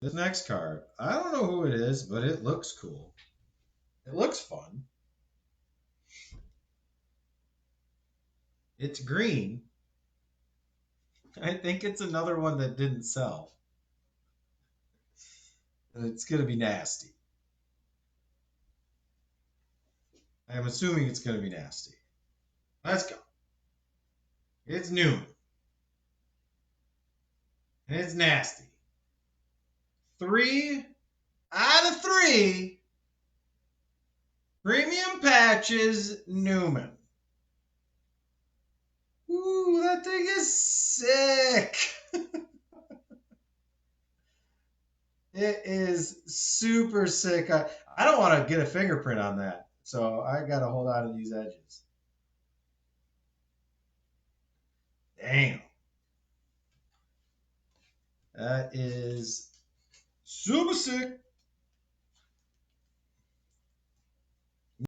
This next card, I don't know who it is, but it looks cool. It looks fun. It's green. I think it's another one that didn't sell. And it's going to be nasty. I'm assuming it's going to be nasty. Let's go. It's Newman. And it's nasty. 3 out of 3 premium patches Newman. Ooh, that thing is sick. It is super sick. I don't want to get a fingerprint on that. So I got to hold on to these edges. Damn. That is super sick.